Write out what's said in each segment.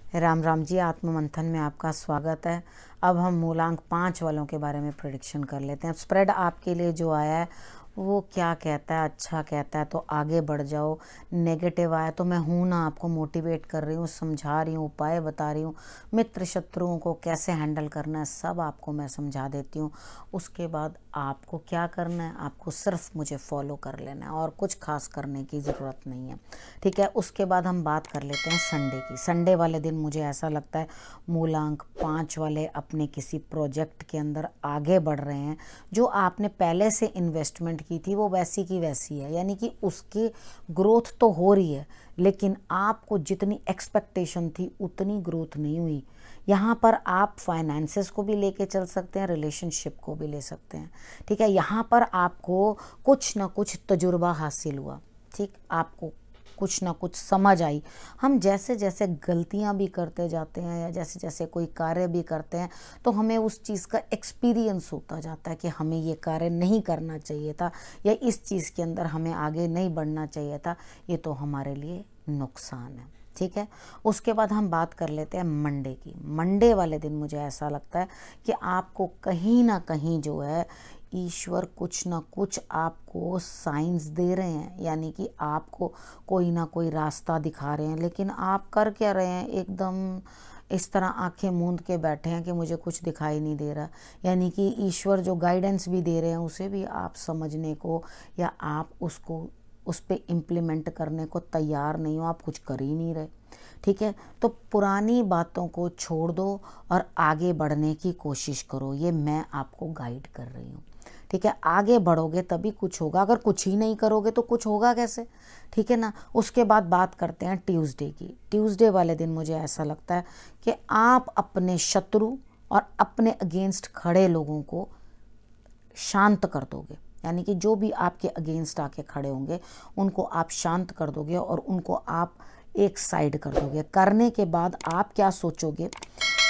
राम राम जी, आत्म मंथन में आपका स्वागत है। अब हम मूलांक 5 वालों के बारे में प्रेडिक्शन कर लेते हैं। स्प्रेड आपके लिए जो आया है वो क्या कहता है? अच्छा कहता है तो आगे बढ़ जाओ। नेगेटिव आया तो मैं हूँ ना, आपको मोटिवेट कर रही हूँ, समझा रही हूँ, उपाय बता रही हूँ, मित्र शत्रुओं को कैसे हैंडल करना है सब आपको मैं समझा देती हूँ। उसके बाद आपको क्या करना है? आपको सिर्फ मुझे फॉलो कर लेना है और कुछ खास करने की ज़रूरत नहीं है, ठीक है। उसके बाद हम बात कर लेते हैं संडे की। संडे वाले दिन मुझे ऐसा लगता है मूलांक 5 वाले अपने किसी प्रोजेक्ट के अंदर आगे बढ़ रहे हैं। जो आपने पहले से इन्वेस्टमेंट की थी वो वैसी की वैसी है, यानी कि उसकी ग्रोथ तो हो रही है, लेकिन आपको जितनी एक्सपेक्टेशन थी उतनी ग्रोथ नहीं हुई। यहाँ पर आप फाइनेंसेस को भी लेके चल सकते हैं, रिलेशनशिप को भी ले सकते हैं, ठीक है। यहाँ पर आपको कुछ ना कुछ तजुर्बा हासिल हुआ, ठीक, आपको कुछ ना कुछ समझ आई। हम जैसे जैसे गलतियां भी करते जाते हैं या जैसे जैसे कोई कार्य भी करते हैं तो हमें उस चीज़ का एक्सपीरियंस होता जाता है कि हमें ये कार्य नहीं करना चाहिए था या इस चीज़ के अंदर हमें आगे नहीं बढ़ना चाहिए था, ये तो हमारे लिए नुकसान है, ठीक है। उसके बाद हम बात कर लेते हैं मंडे की। मंडे वाले दिन मुझे ऐसा लगता है कि आपको कहीं ना कहीं जो है ईश्वर कुछ ना कुछ आपको साइंस दे रहे हैं, यानी कि आपको कोई ना कोई रास्ता दिखा रहे हैं। लेकिन आप कर क्या रहे हैं? एकदम इस तरह आंखें मूंद के बैठे हैं कि मुझे कुछ दिखाई नहीं दे रहा, यानी कि ईश्वर जो गाइडेंस भी दे रहे हैं उसे भी आप समझने को या आप उसको उस पर इम्प्लीमेंट करने को तैयार नहीं हो, आप कुछ कर ही नहीं रहे, ठीक है। तो पुरानी बातों को छोड़ दो और आगे बढ़ने की कोशिश करो, ये मैं आपको गाइड कर रही हूँ, ठीक है। आगे बढ़ोगे तभी कुछ होगा, अगर कुछ ही नहीं करोगे तो कुछ होगा कैसे, ठीक है ना। उसके बाद बात करते हैं ट्यूसडे की। ट्यूसडे वाले दिन मुझे ऐसा लगता है कि आप अपने शत्रु और अपने अगेंस्ट खड़े लोगों को शांत कर दोगे, यानी कि जो भी आपके अगेंस्ट आके खड़े होंगे उनको आप शांत कर दोगे और उनको आप एक साइड कर दोगे। करने के बाद आप क्या सोचोगे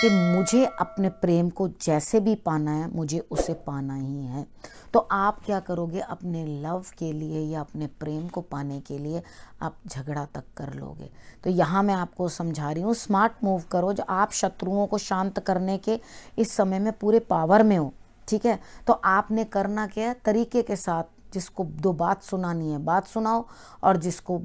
कि मुझे अपने प्रेम को जैसे भी पाना है, मुझे उसे पाना ही है। तो आप क्या करोगे? अपने लव के लिए या अपने प्रेम को पाने के लिए आप झगड़ा तक कर लोगे। तो यहाँ मैं आपको समझा रही हूँ, स्मार्ट मूव करो। जो आप शत्रुओं को शांत करने के इस समय में पूरे पावर में हो, ठीक है। तो आपने करना क्या है? तरीके के साथ, जिसको दो बात सुनानी है बात सुनाओ, और जिसको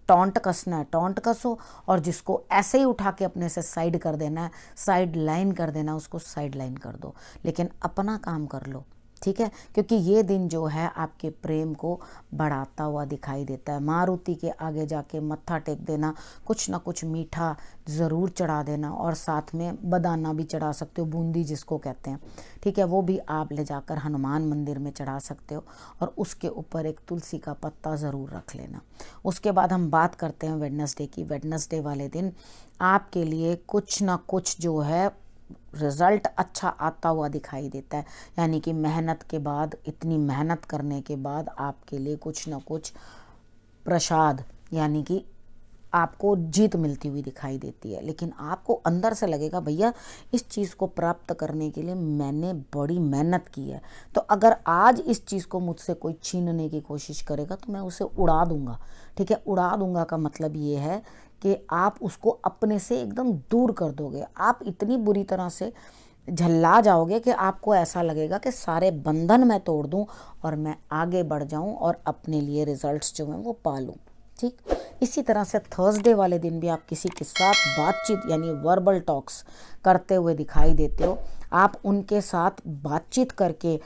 टॉन्ट कसना है टॉन्ट कसो, और जिसको ऐसे ही उठा के अपने से साइड कर देना है, साइड लाइन कर देना, उसको साइड लाइन कर दो, लेकिन अपना काम कर लो, ठीक है। क्योंकि ये दिन जो है आपके प्रेम को बढ़ाता हुआ दिखाई देता है। मारुति के आगे जाके मत्था टेक देना, कुछ ना कुछ मीठा ज़रूर चढ़ा देना, और साथ में बदाना भी चढ़ा सकते हो, बूंदी जिसको कहते हैं, ठीक है। वो भी आप ले जाकर हनुमान मंदिर में चढ़ा सकते हो, और उसके ऊपर एक तुलसी का पत्ता ज़रूर रख लेना। उसके बाद हम बात करते हैं वेडनेसडे की। वेडनेसडे वाले दिन आपके लिए कुछ ना कुछ जो है रिज़ल्ट अच्छा आता हुआ दिखाई देता है, यानी कि मेहनत के बाद, इतनी मेहनत करने के बाद आपके लिए कुछ ना कुछ प्रसाद, यानी कि आपको जीत मिलती हुई दिखाई देती है। लेकिन आपको अंदर से लगेगा भैया इस चीज़ को प्राप्त करने के लिए मैंने बड़ी मेहनत की है, तो अगर आज इस चीज़ को मुझसे कोई छीनने की कोशिश करेगा तो मैं उसे उड़ा दूंगा, ठीक है। उड़ा दूंगा का मतलब ये है कि आप उसको अपने से एकदम दूर कर दोगे। आप इतनी बुरी तरह से झल्ला जाओगे कि आपको ऐसा लगेगा कि सारे बंधन मैं तोड़ दूं और मैं आगे बढ़ जाऊं और अपने लिए रिजल्ट्स जो हैं वो पा लूं, ठीक। इसी तरह से थर्सडे वाले दिन भी आप किसी के साथ बातचीत यानी वर्बल टॉक्स करते हुए दिखाई देते हो। आप उनके साथ बातचीत करके,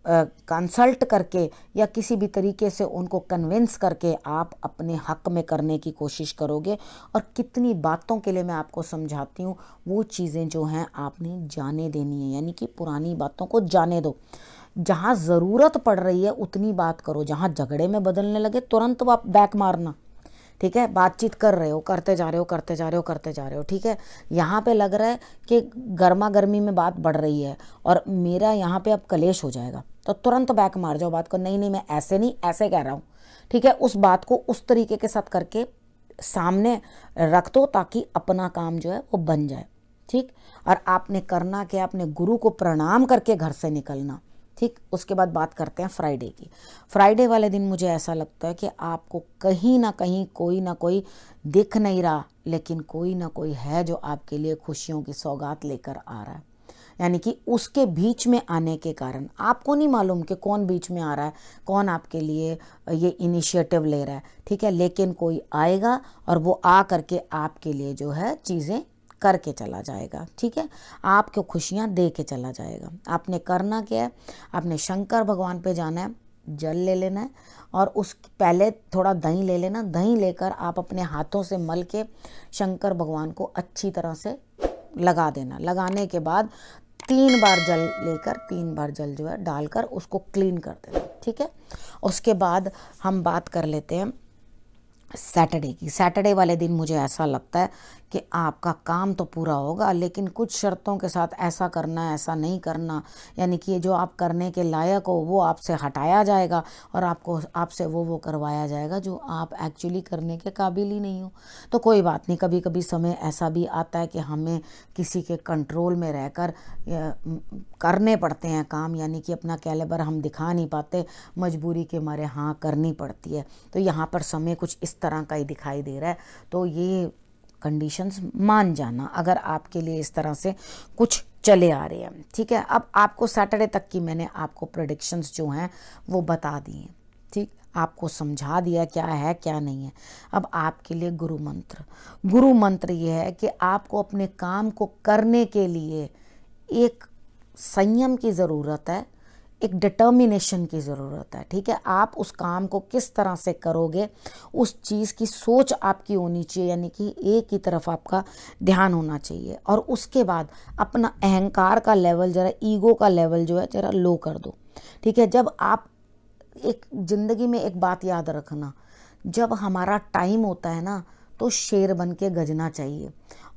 कंसल्ट करके या किसी भी तरीके से उनको कन्विंस करके आप अपने हक में करने की कोशिश करोगे। और कितनी बातों के लिए मैं आपको समझाती हूँ, वो चीज़ें जो हैं आपने जाने देनी है, यानी कि पुरानी बातों को जाने दो। जहाँ ज़रूरत पड़ रही है उतनी बात करो, जहाँ झगड़े में बदलने लगे तुरंत वो बैक मारना, ठीक है। बातचीत कर रहे हो, करते जा रहे हो, करते जा रहे हो, करते जा रहे हो, ठीक है। यहाँ पे लग रहा है कि गर्मा गर्मी में बात बढ़ रही है और मेरा यहाँ पे अब कलेश हो जाएगा, तो तुरंत बैक मार जाओ बात को, नहीं नहीं मैं ऐसे नहीं ऐसे कह रहा हूँ, ठीक है। उस बात को उस तरीके के साथ करके सामने रख दो ताकि अपना काम जो है वो बन जाए, ठीक। और आपने करना क्या? अपने गुरु को प्रणाम करके घर से निकलना, ठीक। उसके बाद बात करते हैं फ्राइडे की। फ्राइडे वाले दिन मुझे ऐसा लगता है कि आपको कहीं ना कहीं कोई ना कोई दिख नहीं रहा, लेकिन कोई ना कोई है जो आपके लिए खुशियों की सौगात लेकर आ रहा है। यानी कि उसके बीच में आने के कारण आपको नहीं मालूम कि कौन बीच में आ रहा है, कौन आपके लिए ये इनिशिएटिव ले रहा है, ठीक है, लेकिन कोई आएगा और वो आ करके आपके लिए जो है चीज़ें करके चला जाएगा, ठीक है, आपको खुशियाँ दे के चला जाएगा। आपने करना क्या है, आपने शंकर भगवान पे जाना है, जल ले लेना है और उस पहले थोड़ा दही ले लेना। दही लेकर आप अपने हाथों से मल के शंकर भगवान को अच्छी तरह से लगा देना। लगाने के बाद 3 बार जल लेकर 3 बार जल जो है डालकर उसको क्लीन कर देना, ठीक है। उसके बाद हम बात कर लेते हैं सैटरडे की। सैटरडे वाले दिन मुझे ऐसा लगता है कि आपका काम तो पूरा होगा, लेकिन कुछ शर्तों के साथ ऐसा करना है, ऐसा नहीं करना, यानी कि जो आप करने के लायक हो वो आपसे हटाया जाएगा और आपसे वो करवाया जाएगा जो आप एक्चुअली करने के काबिल ही नहीं हो। तो कोई बात नहीं, कभी कभी समय ऐसा भी आता है कि हमें किसी के कंट्रोल में रहकर करने पड़ते हैं काम, यानी कि अपना कैलिबर हम दिखा नहीं पाते, मजबूरी के मारे हाँ करनी पड़ती है। तो यहाँ पर समय कुछ इस तरह का ही दिखाई दे रहा है, तो ये कंडीशंस मान जाना अगर आपके लिए इस तरह से कुछ चले आ रहे हैं, ठीक है। अब आपको सैटरडे तक की मैंने आपको प्रेडिक्शंस जो हैं वो बता दी हैं, ठीक, आपको समझा दिया क्या है क्या नहीं है। अब आपके लिए गुरु मंत्र ये है कि आपको अपने काम को करने के लिए एक संयम की ज़रूरत है, एक डिटर्मिनेशन की ज़रूरत है, ठीक है। आप उस काम को किस तरह से करोगे उस चीज़ की सोच आपकी होनी चाहिए, यानी कि एक ही तरफ आपका ध्यान होना चाहिए। और उसके बाद अपना अहंकार का लेवल जरा, ईगो का लेवल जो है जरा लो कर दो, ठीक है। जब आप एक ज़िंदगी में एक बात याद रखना, जब हमारा टाइम होता है ना तो शेर बन के गजना चाहिए,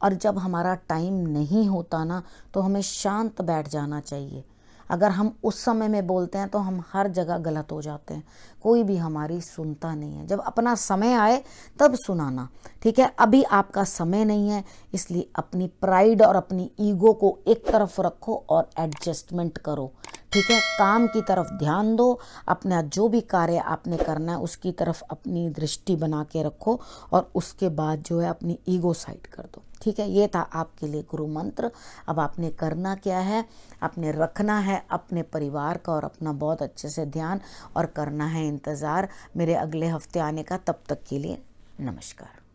और जब हमारा टाइम नहीं होता ना तो हमें शांत बैठ जाना चाहिए। अगर हम उस समय में बोलते हैं तो हम हर जगह गलत हो जाते हैं, कोई भी हमारी सुनता नहीं है। जब अपना समय आए तब सुनाना, ठीक है। अभी आपका समय नहीं है, इसलिए अपनी प्राइड और अपनी ईगो को एक तरफ रखो और एडजस्टमेंट करो, ठीक है। काम की तरफ ध्यान दो, अपना जो भी कार्य आपने करना है उसकी तरफ अपनी दृष्टि बना के रखो और उसके बाद जो है अपनी ईगो साइड कर दो, ठीक है। ये था आपके लिए गुरु मंत्र। अब आपने करना क्या है, आपने रखना है अपने परिवार का और अपना बहुत अच्छे से ध्यान, और करना है इंतज़ार मेरे अगले हफ्ते आने का। तब तक के लिए नमस्कार।